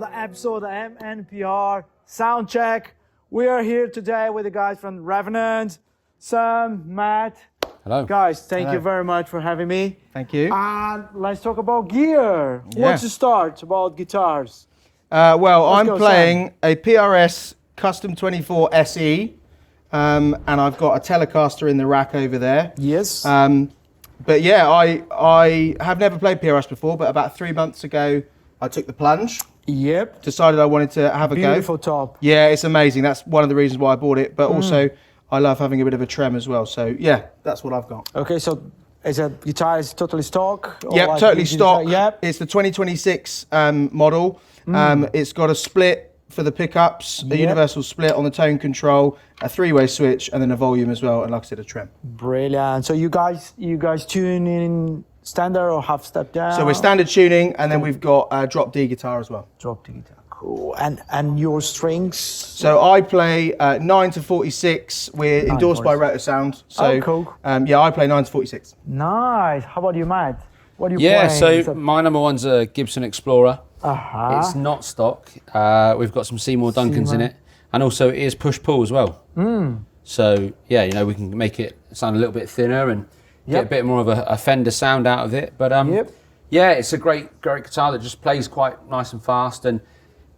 another episode of MNPR Soundcheck. We are here today with the guys from Revenant, Sam, Matt. Hello. Guys, thank you very much for having me. Thank you. And let's talk about gear. Yeah. What's the start about guitars? Well, Let's I'm go, playing a PRS Custom 24 SE, and I've got a Telecaster in the rack over there. Yes. But yeah, I have never played PRS before, but about 3 months ago, I took the plunge. Yep. Decided I wanted to have a go. Beautiful top. Yeah, it's amazing. That's one of the reasons why I bought it. But also, I love having a bit of a trem as well. So yeah, that's what I've got. Okay, so is a guitar is totally stock? Or Yep, like totally you can stock. try- Yep. It's the 2026 model. It's got a split for the pickups, a universal split on the tone control, a three-way switch, and then a volume as well, and like I said, a trem. Brilliant. So you guys tune in standard or half step down? So we're standard tuning, and then we've got a drop D guitar as well. Drop the guitar. Cool. And your strings? So I play 9 to 46. We're endorsed by Roto Sound. So cool. yeah, I play 9 to 46. Nice. How about you, Matt? What are you Yeah, playing? so my number one's a Gibson Explorer. Uh-huh. It's not stock. We've got some Seymour Duncans in it, and also it is push-pull as well. So yeah, you know, we can make it sound a little bit thinner and get a bit more of a Fender sound out of it. But yeah, it's a great guitar that just plays quite nice and fast and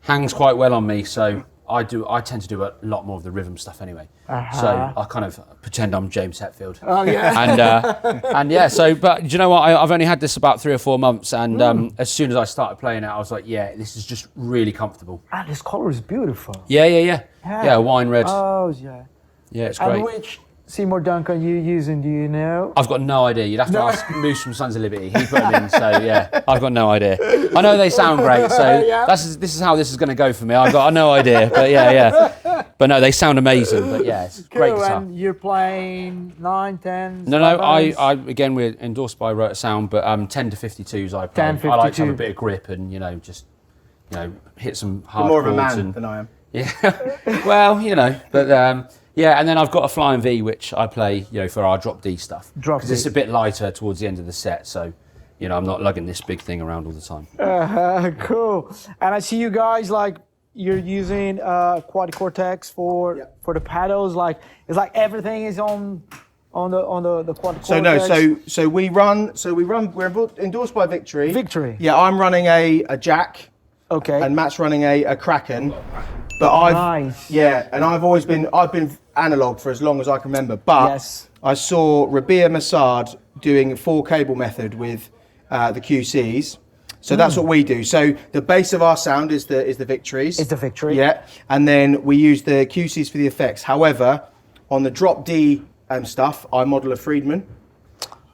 hangs quite well on me. So I tend to do a lot more of the rhythm stuff anyway. So I kind of pretend I'm James Hetfield. Oh yeah. And yeah, so, but do you know what? I've only had this about 3 or 4 months, and as soon as I started playing it, I was like, yeah, this is just really comfortable. And this color is beautiful. Yeah, wine red. Oh yeah. Yeah, it's great. And which Seymour Duncan you using? Do you know? I've got no idea. You'd have to ask Moose from Sons of Liberty. He put them in, so yeah, I've got no idea. I know they sound great, so this is how this is going to go for me. I've got no idea, but yeah. But no, they sound amazing. But yeah, it's a great guitar. And you're playing 9, 10. No, I again, we're endorsed by Roto Sound, but 10 to 52s I play. 10, I like to 52. have a bit of grip and just hit some hard You're more of a chords man than I am. Yeah, well, but yeah, and then I've got a Flying V which I play, for our drop D stuff. Drop because D. it's a bit lighter towards the end of the set, so I'm not lugging this big thing around all the time. Cool. And I see you guys you're using Quad Cortex for the pedals. It's like everything is on the Quad Cortex. So no, so we're endorsed by Victory. Victory. Yeah, I'm running a jack. Okay. And Matt's running a Kraken. But I've been analog for as long as I can remember. But I saw Rabea Massaad doing a 4-cable method with the QCs. So that's what we do. So the base of our sound is the Victories. It's the Victory. Yeah. And then we use the QCs for the effects. However, on the drop D stuff, I model a Friedman.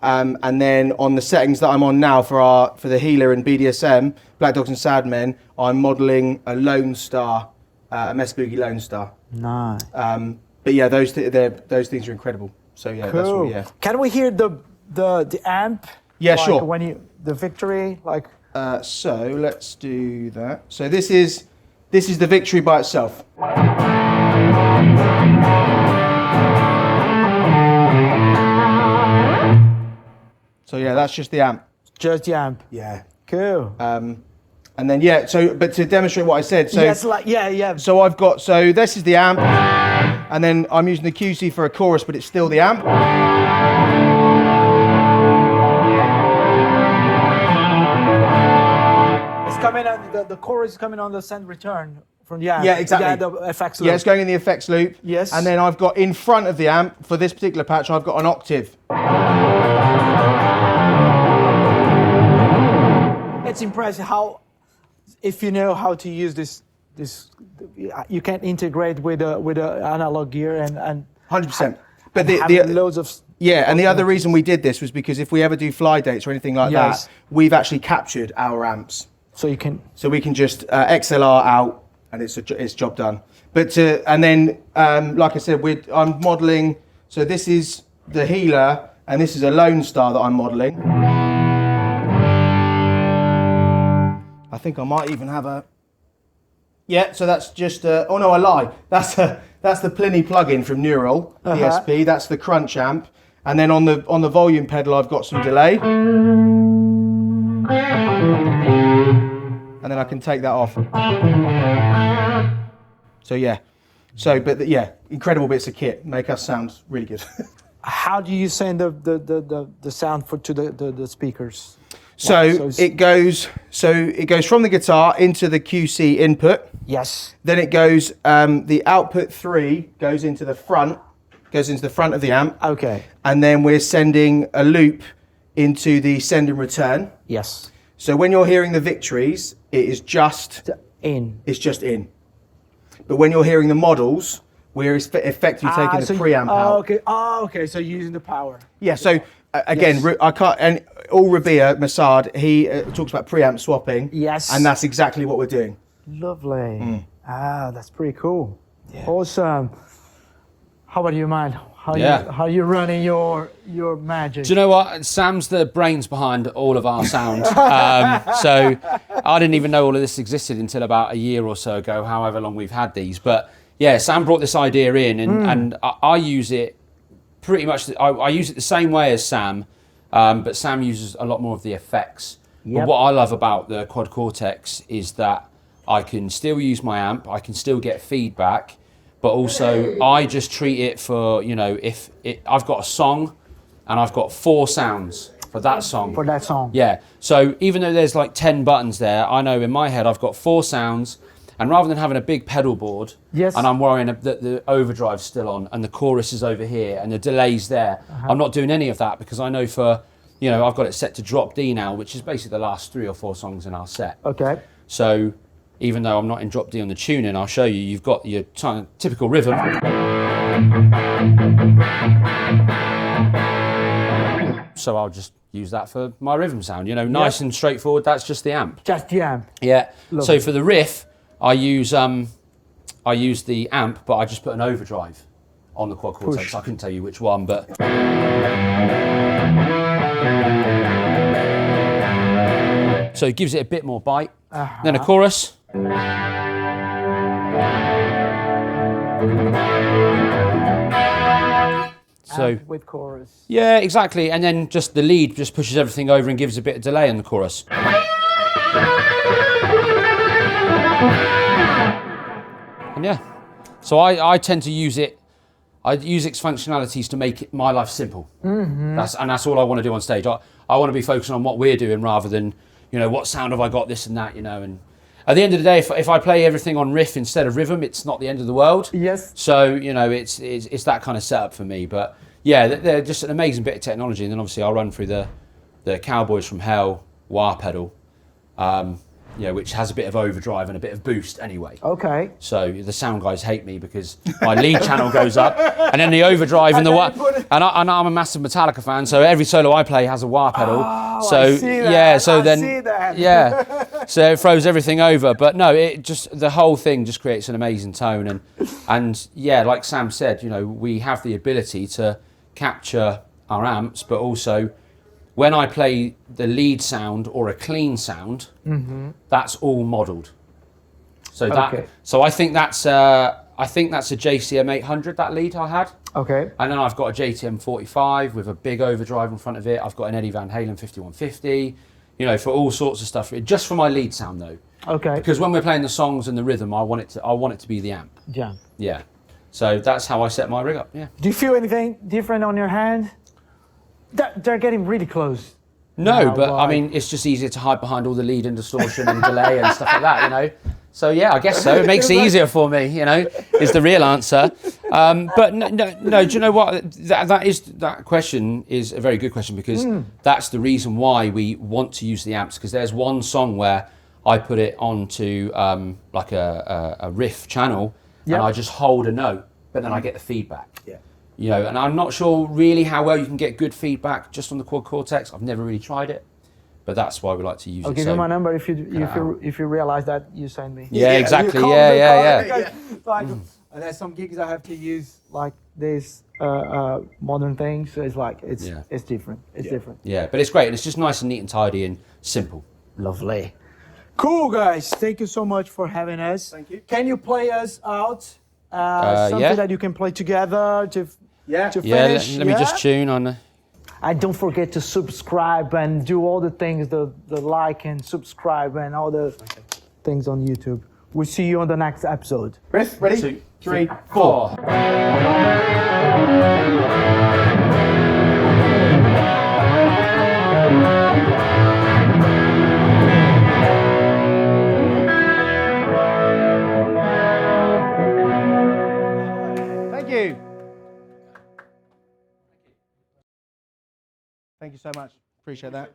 And then on the settings that I'm on now for the healer and BDSM, Black Dogs and Sad Men, I'm modelling a Lone Star, a Mess Boogie Lone Star. Nice. But yeah, those things are incredible. So yeah, cool. that's what, Can we hear the amp? Yeah, sure. When the Victory so let's do that. So this is the Victory by itself. So yeah, that's just the amp. Just the amp. Yeah. Cool. And then but to demonstrate what I said, so So this is the amp, and then I'm using the QC for a chorus, but it's still the amp. It's coming on the chorus is coming on the send return from the amp. Yeah, exactly. Yeah, the effects loop. Yeah, it's going in the effects loop. Yes. And then I've got in front of the amp for this particular patch, I've got an octave. It's impressive how, if you know how to use this, you can integrate with the analog gear and 100%. But loads of and the other reason we did this was because if we ever do fly dates or anything like that, we've actually captured our amps. So we can just XLR out and it's job done. But and then like I said, I'm modelling. So this is the healer and this is a Lone Star that I'm modelling. I think I might even have a. Yeah, so that's just. Oh no, I lie. That's the Pliny plugin from Neural DSP. That's the Crunch amp, and then on the volume pedal, I've got some delay. and then I can take that off. So yeah. So, but yeah, incredible bits of kit make us sound really good. How do you send the sound to the speakers? So it goes from the guitar into the QC input. Yes. Then it goes the output 3 goes into the front of the amp. Okay. And then we're sending a loop into the send and return. Yes. So when you're hearing the Victories, it is just in. It's just in. But when you're hearing the models, we're effectively taking the preamp out. Okay. Oh, okay. So you're using the power. Yeah. So again, Yes. I can't. And all Rabea Massaad, he talks about preamp swapping. Yes. And that's exactly what we're doing. Lovely. That's pretty cool. Yeah. Awesome. How about you, man? How you running your magic? Do you know what? Sam's the brains behind all of our sound. So I didn't even know all of this existed until about a year or so ago, however long we've had these. But yeah, Sam brought this idea in, and I use it pretty much. I use it the same way as Sam, but Sam uses a lot more of the effects. Yep. But what I love about the Quad Cortex is that I can still use my amp, I can still get feedback, but also I just treat it for, if I've got a song and I've got 4 sounds for that song. For that song. Yeah. So even though there's like 10 buttons there, I know in my head I've got 4 sounds, and rather than having a big pedal board, yes. and I'm worrying that the overdrive's still on and the chorus is over here and the delay's there, I'm not doing any of that because I know I've got it set to drop D now, which is basically the last 3 or 4 songs in our set. Okay. So even though I'm not in drop D on the tuning, I'll show you, you've got your typical rhythm. So I'll just use that for my rhythm sound, nice and straightforward. That's just the amp. Just the amp. Yeah. Lovely. So for the riff, I use the amp, but I just put an overdrive on the Quad Cortex. Push. I couldn't tell you which one, but so it gives it a bit more bite. Then a chorus. So with chorus. yeah, exactly. And then just the lead just pushes everything over and gives a bit of delay on the chorus. And yeah, so I tend to use it. I use its functionalities to make my life simple. That's all I want to do on stage. I want to be focusing on what we're doing rather than what sound have I got, this and that, And at the end of the day, if I play everything on riff instead of rhythm, it's not the end of the world. Yes. So it's that kind of setup for me. But yeah, they're just an amazing bit of technology. And then obviously I'll run through the Cowboys from Hell wah pedal. Which has a bit of overdrive and a bit of boost anyway. Okay. So the sound guys hate me because my lead channel goes up, and then the overdrive and the wah. And I'm a massive Metallica fan, so every solo I play has a wah pedal. Oh, so I see that. yeah, so I then see that. yeah, so it throws everything over. But no, the whole thing just creates an amazing tone, and yeah, like Sam said, we have the ability to capture our amps, but also, when I play the lead sound or a clean sound, that's all modelled. So I think that's a JCM 800, that lead I had. Okay. And then I've got a JTM 45 with a big overdrive in front of it. I've got an Eddie Van Halen 5150, for all sorts of stuff. Just for my lead sound though. Okay. Because when we're playing the songs and the rhythm, I want it to be the amp. Yeah. Yeah. So that's how I set my rig up. Yeah. Do you feel anything different on your hand? They're getting really close. No, now, but I mean, it's just easier to hide behind all the lead and distortion and delay and stuff like that, So yeah, I guess so. It makes it easier for me, is the real answer. But no, do you know what? That question is a very good question because that's the reason why we want to use the amps, because there's one song where I put it onto like a riff channel and I just hold a note, but then I get the feedback. Yeah. And I'm not sure really how well you can get good feedback just on the Quad Cortex. I've never really tried it, but that's why we like to use it. I'll give you my number if you realize that you send me. Yeah, exactly. Yeah. Like, there's some gigs I have to use like this modern things. So it's like it's different. It's different. Yeah, but it's great, and it's just nice and neat and tidy and simple. Lovely. Cool, guys. Thank you so much for having us. Thank you. Can you play us out? Something that you can play together to finish. Let me just tune on. And don't forget to subscribe and do all the things, the like and subscribe and all the things on YouTube. We'll see you on the next episode. Ready? 2, 3, 4. Thank you. Thank you so much. Appreciate that.